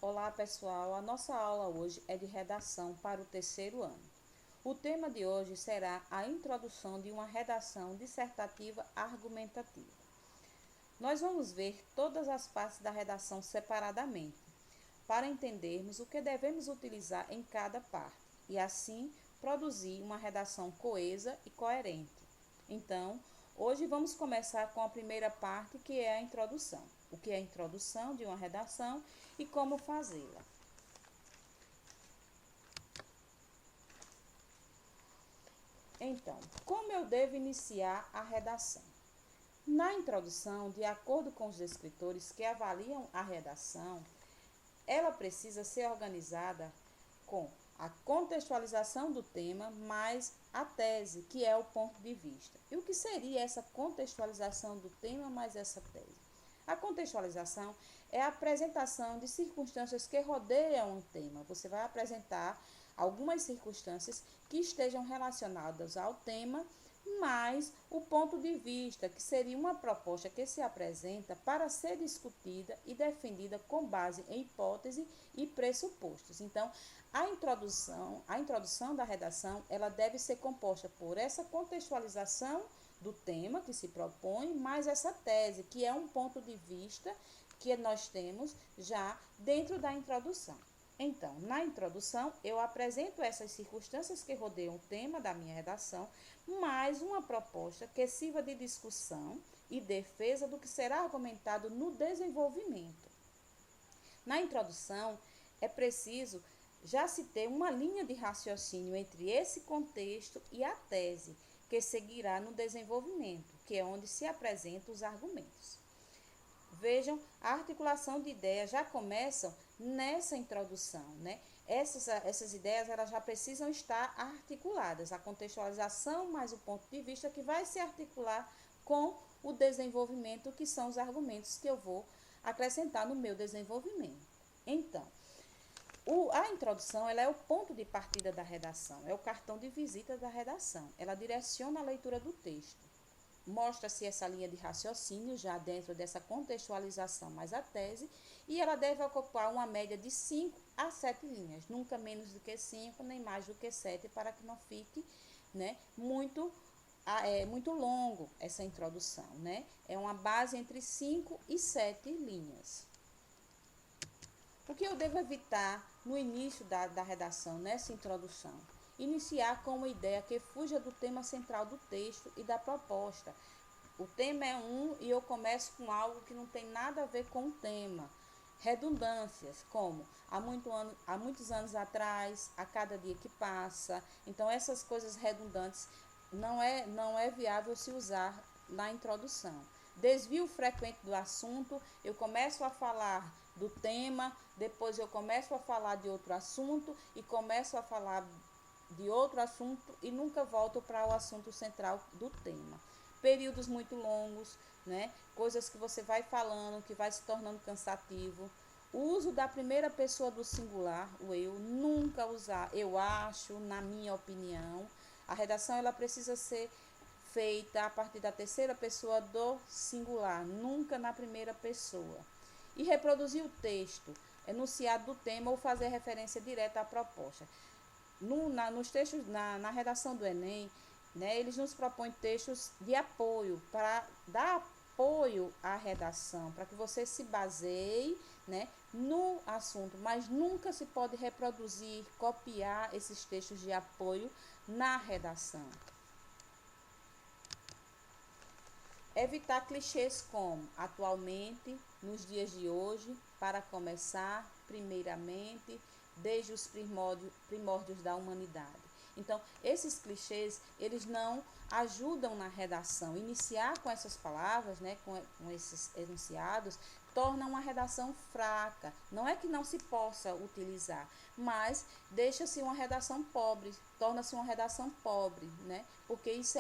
Olá pessoal, a nossa aula hoje é de redação para o terceiro ano. O tema de hoje será a introdução de uma redação dissertativa argumentativa. Nós vamos ver todas as partes da redação separadamente, para entendermos o que devemos utilizar em cada parte e assim produzir uma redação coesa e coerente. Então, hoje vamos começar com a primeira parte, que é a introdução. O que é a introdução de uma redação e como fazê-la. Então, como eu devo iniciar a redação? Na introdução, de acordo com os escritores que avaliam a redação, ela precisa ser organizada com a contextualização do tema mais a tese, que é o ponto de vista. E o que seria essa contextualização do tema mais essa tese? A contextualização é a apresentação de circunstâncias que rodeiam o tema. Você vai apresentar algumas circunstâncias que estejam relacionadas ao tema, mais o ponto de vista, que seria uma proposta que se apresenta para ser discutida e defendida com base em hipótese e pressupostos. Então, a introdução da redação, ela deve ser composta por essa contextualização do tema que se propõe, mais essa tese, que é um ponto de vista que nós temos já dentro da introdução. Então, na introdução, eu apresento essas circunstâncias que rodeiam o tema da minha redação, mais uma proposta que sirva de discussão e defesa do que será argumentado no desenvolvimento. Na introdução, é preciso já se ter uma linha de raciocínio entre esse contexto e a tese, que seguirá no desenvolvimento, que é onde se apresentam os argumentos. Vejam, a articulação de ideias já começam nessa introdução, né? Essas ideias elas já precisam estar articuladas, a contextualização mais o ponto de vista que vai se articular com o desenvolvimento, que são os argumentos que eu vou acrescentar no meu desenvolvimento. Então, a introdução ela é o ponto de partida da redação, é o cartão de visita da redação. Ela direciona a leitura do texto. Mostra-se essa linha de raciocínio já dentro dessa contextualização mais a tese, e ela deve ocupar uma média de 5 a 7 linhas, nunca menos do que 5, nem mais do que 7, para que não fique, né, muito longo essa introdução, né? É uma base entre 5 e 7 linhas. O que eu devo evitar no início da redação, nessa introdução? Iniciar com uma ideia que fuja do tema central do texto e da proposta. O tema é um e eu começo com algo que não tem nada a ver com o tema. Redundâncias, como há muitos anos atrás, a cada dia que passa. Então, essas coisas redundantes não é viável se usar na introdução. Desvio frequente do assunto, eu começo a falar do tema, depois eu começo a falar de outro assunto e começo a falar de outro assunto e nunca volto para o assunto central do tema. Períodos muito longos, né? Coisas que você vai falando, que vai se tornando cansativo. O uso da primeira pessoa do singular, o eu, nunca usar eu acho, na minha opinião. A redação ela precisa ser feita a partir da terceira pessoa do singular, nunca na primeira pessoa. E reproduzir o texto, enunciado do tema ou fazer referência direta à proposta. Nos textos, na redação do Enem, né, eles nos propõem textos de apoio, para dar apoio à redação, para que você se baseie, né, no assunto, mas nunca se pode reproduzir, copiar esses textos de apoio na redação. Evitar clichês como atualmente, nos dias de hoje, para começar, primeiramente, desde os primórdios da humanidade. Então, esses clichês, eles não ajudam na redação. Iniciar com essas palavras, né, com esses enunciados, torna uma redação fraca. Não é que não se possa utilizar, mas deixa-se uma redação pobre, torna-se uma redação pobre, né? Porque isso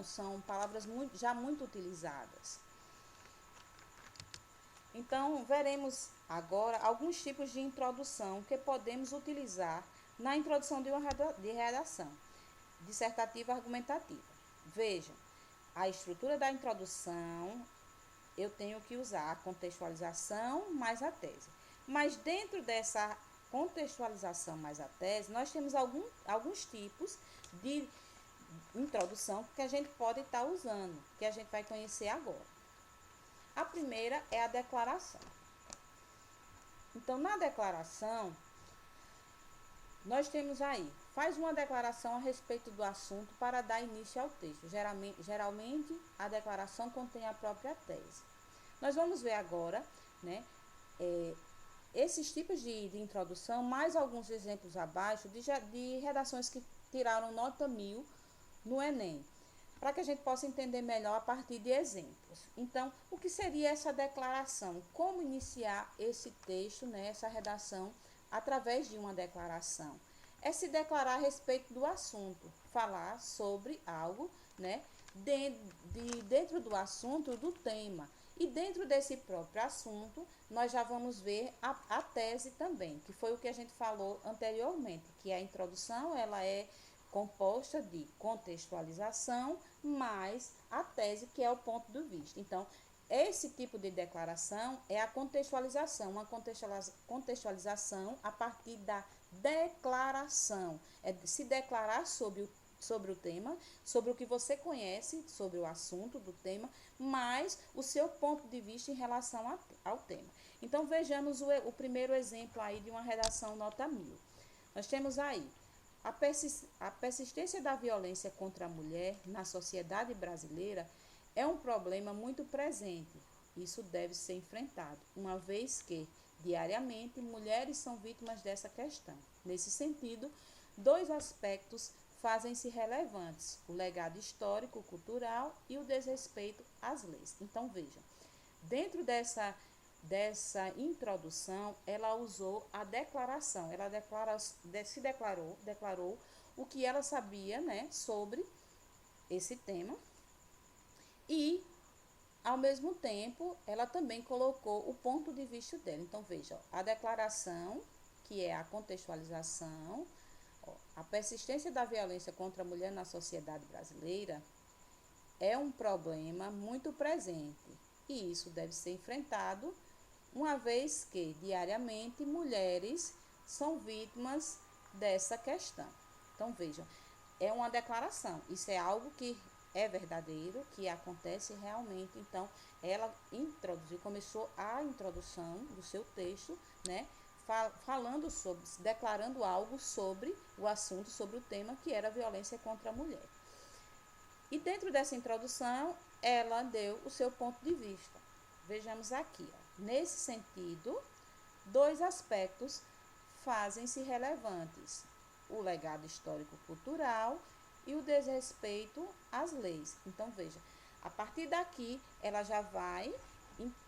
são palavras já muito utilizadas. Então, veremos agora alguns tipos de introdução que podemos utilizar na introdução de uma redação dissertativa argumentativa. Vejam, a estrutura da introdução, eu tenho que usar a contextualização mais a tese. Mas dentro dessa contextualização mais a tese, nós temos alguns tipos de introdução que a gente pode estar usando, que a gente vai conhecer agora. A primeira é a declaração. Então, na declaração, nós temos aí, faz uma declaração a respeito do assunto para dar início ao texto. Geralmente a declaração contém a própria tese. Nós vamos ver agora, né, esses tipos de introdução, mais alguns exemplos abaixo de redações que tiraram nota 1000 no Enem, para que a gente possa entender melhor a partir de exemplos. Então, o que seria essa declaração? Como iniciar esse texto, né, essa redação, através de uma declaração? É se declarar a respeito do assunto, falar sobre algo, né, dentro do assunto, do tema. E dentro desse próprio assunto, nós já vamos ver a tese também, que foi o que a gente falou anteriormente, que a introdução, ela é composta de contextualização mais a tese, que é o ponto de vista. Então, esse tipo de declaração é a contextualização, uma contextualização a partir da declaração, é se declarar sobre o tema, sobre o que você conhece, sobre o assunto do tema, mais o seu ponto de vista em relação ao tema. Então, vejamos o primeiro exemplo aí de uma redação nota 1000. Nós temos aí a persistência da violência contra a mulher na sociedade brasileira é um problema muito presente. Isso deve ser enfrentado, uma vez que, diariamente, mulheres são vítimas dessa questão. Nesse sentido, dois aspectos fazem-se relevantes: o legado histórico, cultural e o desrespeito às leis. Então, vejam, dentro dessa introdução, ela usou a declaração, ela declarou o que ela sabia, né, sobre esse tema e, ao mesmo tempo, ela também colocou o ponto de vista dela. Então, veja, a declaração, que é a contextualização, a persistência da violência contra a mulher na sociedade brasileira é um problema muito presente e isso deve ser enfrentado, uma vez que, diariamente, mulheres são vítimas dessa questão. Então, vejam, é uma declaração, isso é algo que é verdadeiro, que acontece realmente. Então, ela começou a introdução do seu texto, né, falando sobre, declarando algo sobre o assunto, sobre o tema, que era a violência contra a mulher. E dentro dessa introdução, ela deu o seu ponto de vista. Vejamos aqui, ó. Nesse sentido, dois aspectos fazem-se relevantes: o legado histórico-cultural e o desrespeito às leis. Então, veja, a partir daqui, ela já vai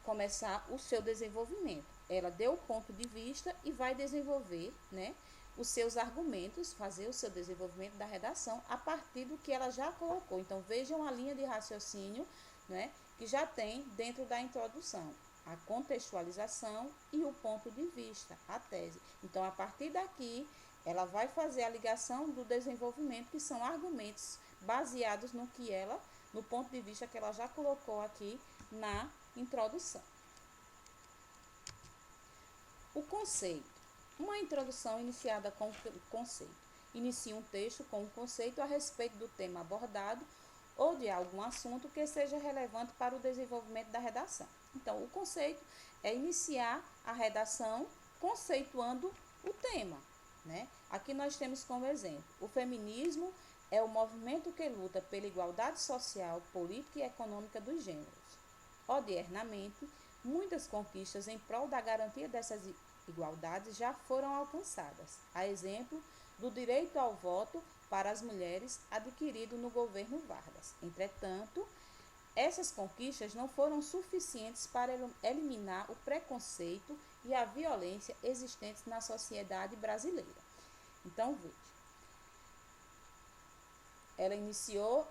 começar o seu desenvolvimento. Ela deu o ponto de vista e vai desenvolver, né, os seus argumentos, fazer o seu desenvolvimento da redação a partir do que ela já colocou. Então, vejam a linha de raciocínio, né, que já tem dentro da introdução: a contextualização e o ponto de vista, a tese. Então, a partir daqui, ela vai fazer a ligação do desenvolvimento, que são argumentos baseados no ponto de vista que ela já colocou aqui na introdução. O conceito. Uma introdução iniciada com o conceito. Inicia um texto com um conceito a respeito do tema abordado ou de algum assunto que seja relevante para o desenvolvimento da redação. Então, o conceito é iniciar a redação conceituando o tema, né? Aqui nós temos como exemplo: o feminismo é o movimento que luta pela igualdade social, política e econômica dos gêneros. Odiernamente, muitas conquistas em prol da garantia dessas igualdades já foram alcançadas, a exemplo do direito ao voto para as mulheres adquirido no governo Vargas. Entretanto, essas conquistas não foram suficientes para eliminar o preconceito e a violência existentes na sociedade brasileira. Então, veja, ela iniciou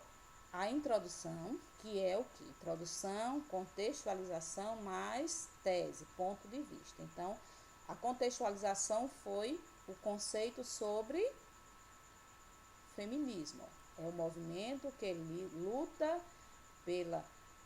a introdução, que é o que? Introdução, contextualização mais tese, ponto de vista. Então, a contextualização foi o conceito sobre feminismo. É o movimento que luta pela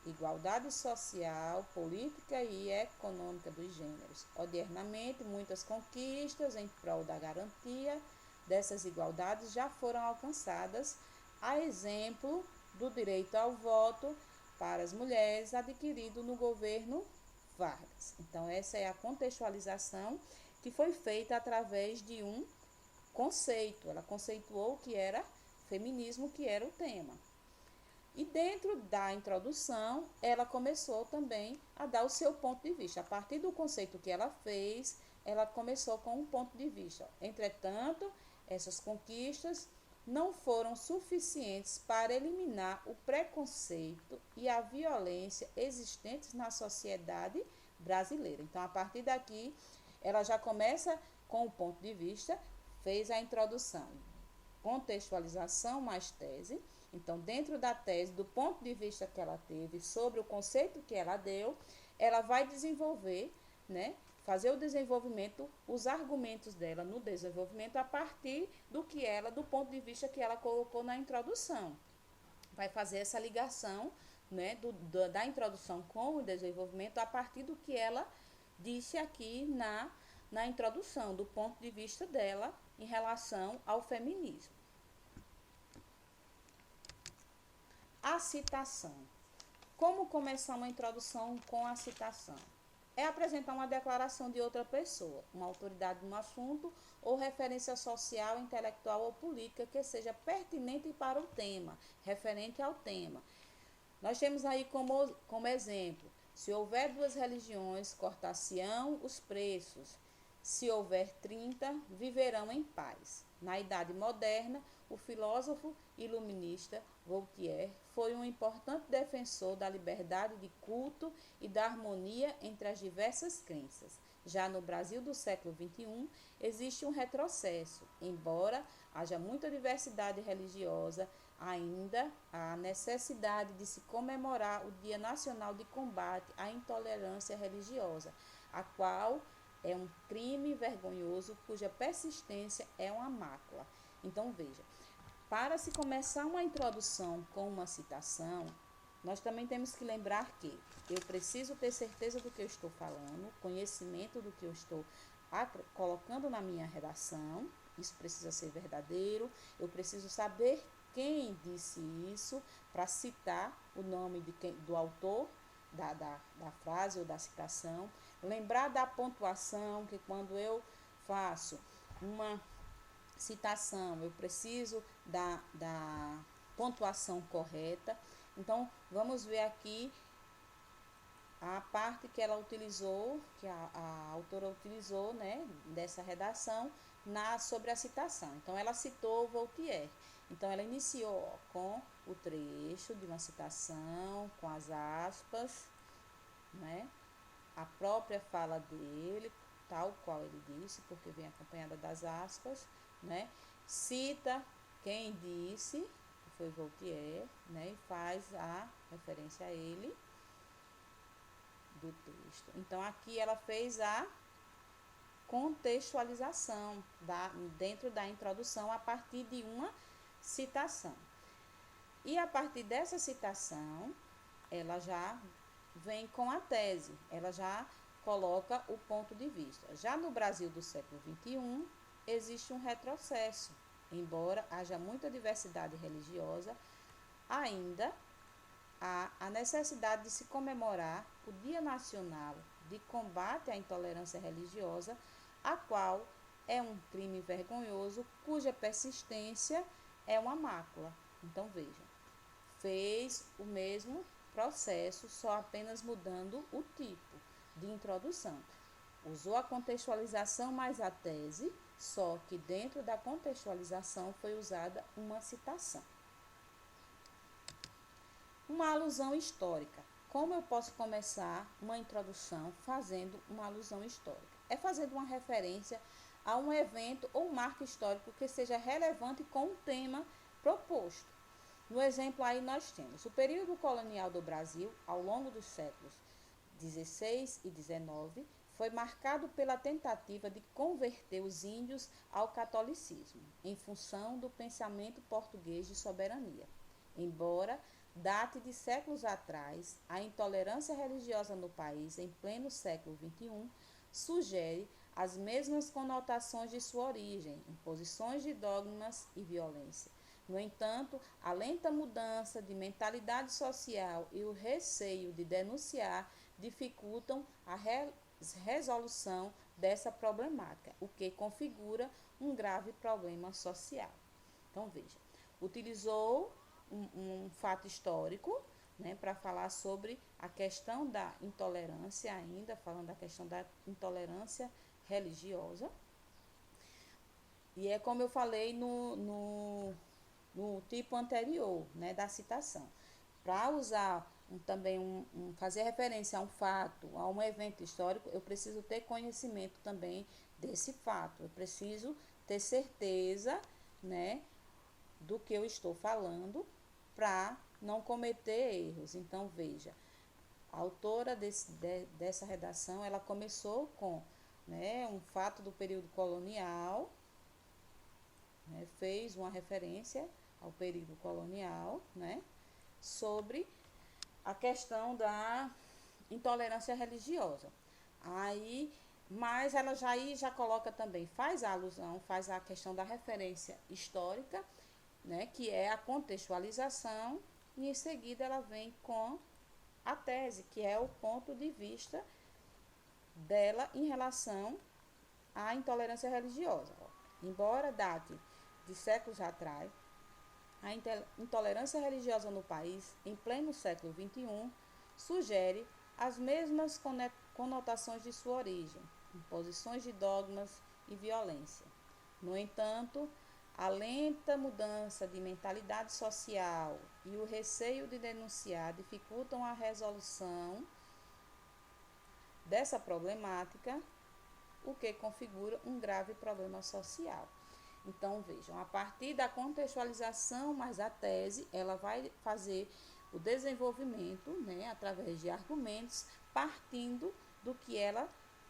igualdade social, política e econômica dos gêneros. Odiernamente, muitas conquistas em prol da garantia dessas igualdades já foram alcançadas, a exemplo do direito ao voto para as mulheres adquirido no governo Vargas. Então, essa é a contextualização que foi feita através de um conceito. Ela conceituou o que era feminismo, que era o tema. E dentro da introdução, ela começou também a dar o seu ponto de vista. A partir do conceito que ela fez, ela começou com um ponto de vista. Entretanto, essas conquistas não foram suficientes para eliminar o preconceito e a violência existentes na sociedade brasileira. Então, a partir daqui, ela já começa com o ponto de vista, fez a introdução, contextualização mais tese. Então, dentro da tese, do ponto de vista que ela teve sobre o conceito que ela deu, ela vai desenvolver, né, fazer o desenvolvimento, os argumentos dela no desenvolvimento a partir do ponto de vista que ela colocou na introdução. Vai fazer essa ligação, né, da introdução com o desenvolvimento a partir do que ela disse aqui na introdução, do ponto de vista dela em relação ao feminismo. A citação. Como começar uma introdução com a citação? É apresentar uma declaração de outra pessoa, uma autoridade no assunto ou referência social, intelectual ou política que seja pertinente para o tema, referente ao tema. Nós temos aí como exemplo, se houver 2 religiões, cortar-se-ão os preços. Se houver 30, viverão em paz. Na Idade Moderna, o filósofo iluminista Voltaire foi um importante defensor da liberdade de culto e da harmonia entre as diversas crenças. Já no Brasil do século XXI, existe um retrocesso. Embora haja muita diversidade religiosa, ainda há necessidade de se comemorar o Dia Nacional de Combate à Intolerância Religiosa, a qual é um crime vergonhoso cuja persistência é uma mácula. Então, veja, para se começar uma introdução com uma citação, nós também temos que lembrar que eu preciso ter certeza do que eu estou falando, conhecimento do que eu estou colocando na minha redação, isso precisa ser verdadeiro, eu preciso saber quem disse isso para citar o nome do autor da frase ou da citação, lembrar da pontuação, que quando eu faço uma citação, eu preciso da pontuação correta. Então, vamos ver aqui a parte que ela utilizou, que a autora utilizou, né, dessa redação sobre a citação. Então, ela citou Voltaire. Então, ela iniciou com o trecho de uma citação, com as aspas, né, a própria fala dele, tal qual ele disse, porque vem acompanhada das aspas, né? Cita quem disse, que foi Voltaire, né? E faz a referência a ele do texto. Então, aqui ela fez a contextualização dentro da introdução a partir de uma citação. E a partir dessa citação, ela já vem com a tese, ela já coloca o ponto de vista. Já no Brasil do século XXI, existe um retrocesso. Embora haja muita diversidade religiosa, ainda há a necessidade de se comemorar o Dia Nacional de Combate à Intolerância Religiosa, a qual é um crime vergonhoso, cuja persistência é uma mácula. Então, veja, fez o mesmo processo, só apenas mudando o tipo de introdução. Usou a contextualização mais a tese, só que dentro da contextualização foi usada uma citação. Uma alusão histórica. Como eu posso começar uma introdução fazendo uma alusão histórica? É fazendo uma referência a um evento ou marco histórico que seja relevante com o tema proposto. No exemplo aí nós temos o período colonial do Brasil, ao longo dos séculos 16 e 19, foi marcado pela tentativa de converter os índios ao catolicismo, em função do pensamento português de soberania. Embora date de séculos atrás, a intolerância religiosa no país, em pleno século XXI, sugere as mesmas conotações de sua origem, imposições de dogmas e violência. No entanto, a lenta mudança de mentalidade social e o receio de denunciar dificultam a resolução dessa problemática, o que configura um grave problema social. Então, veja, utilizou um fato histórico, né, para falar sobre a questão da intolerância, ainda falando da questão da intolerância religiosa. E é como eu falei no tipo anterior, né, da citação. Para usar fazer referência a um fato, a um evento histórico, eu preciso ter conhecimento também desse fato. Eu preciso ter certeza, né, do que eu estou falando para não cometer erros. Então, veja, a autora dessa redação, ela começou com, né, um fato do período colonial, né, fez uma referência ao período colonial, né, sobre a questão da intolerância religiosa. Aí, mas ela já coloca também, faz a alusão, faz a questão da referência histórica, né, que é a contextualização, e em seguida ela vem com a tese, que é o ponto de vista dela em relação à intolerância religiosa. Embora date de séculos atrás, a intolerância religiosa no país, em pleno século XXI, sugere as mesmas conotações de sua origem, imposições de dogmas e violência. No entanto, a lenta mudança de mentalidade social e o receio de denunciar dificultam a resolução dessa problemática, o que configura um grave problema social. Então, vejam, a partir da contextualização mais a tese, ela vai fazer o desenvolvimento, né, através de argumentos, partindo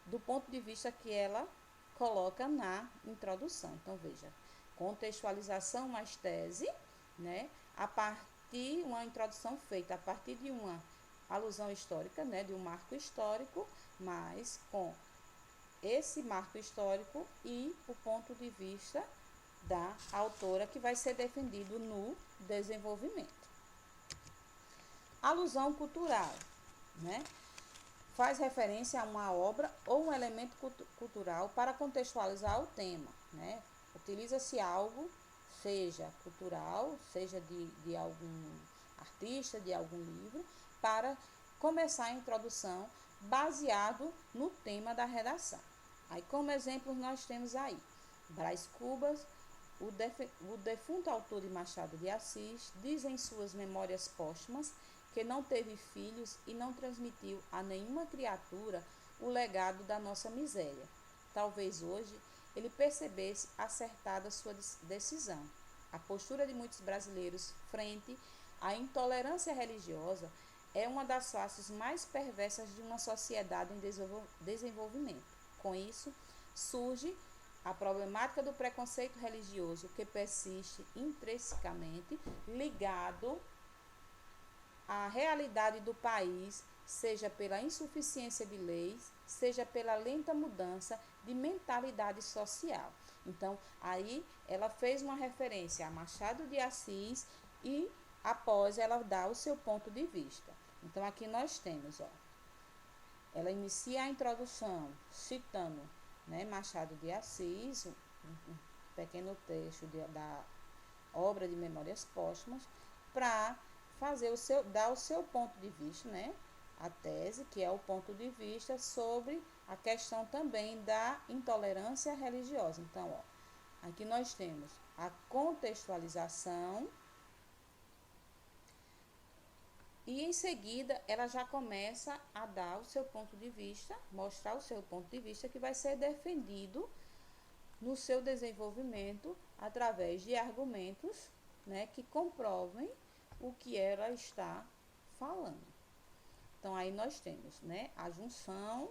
do ponto de vista que ela coloca na introdução. Então, veja, contextualização mais tese, né, a partir uma introdução feita a partir de uma alusão histórica, né, de um marco histórico, mas com esse marco histórico e o ponto de vista da autora que vai ser defendido no desenvolvimento. Alusão cultural, né? Faz referência a uma obra ou um elemento cultural para contextualizar o tema, né? Utiliza-se algo, seja cultural, seja de algum artista, de algum livro, para começar a introdução baseado no tema da redação. Aí, como exemplos, nós temos aí Brás Cubas, o defunto autor de Machado de Assis, diz em suas memórias póstumas que não teve filhos e não transmitiu a nenhuma criatura o legado da nossa miséria. Talvez hoje ele percebesse acertada sua decisão. A postura de muitos brasileiros frente à intolerância religiosa é uma das faces mais perversas de uma sociedade em desenvolvimento. Com isso, surge a problemática do preconceito religioso, que persiste intrinsecamente ligado à realidade do país, seja pela insuficiência de leis, seja pela lenta mudança de mentalidade social. Então, aí ela fez uma referência a Machado de Assis e após ela dá o seu ponto de vista. Então, aqui nós temos, ela inicia a introdução citando, né, Machado de Assis, um pequeno trecho da obra de Memórias Póstumas, para dar o seu ponto de vista, né, a tese, que é o ponto de vista sobre a questão também da intolerância religiosa. Então, aqui nós temos a contextualização e em seguida ela já começa a dar o seu ponto de vista, mostrar o seu ponto de vista que vai ser defendido no seu desenvolvimento através de argumentos, né, que comprovem o que ela está falando. Então, aí nós temos, né, a junção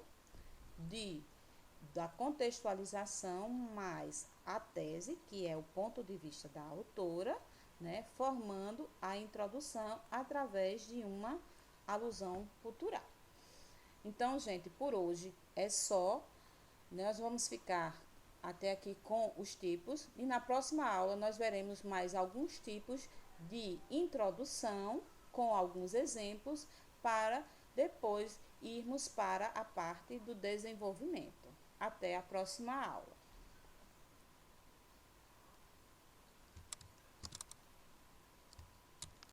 da contextualização mais a tese, que é o ponto de vista da autora, né, formando a introdução através de uma alusão cultural. Então, gente, por hoje é só. Nós vamos ficar até aqui com os tipos e na próxima aula nós veremos mais alguns tipos de introdução com alguns exemplos para depois irmos para a parte do desenvolvimento. Até a próxima aula.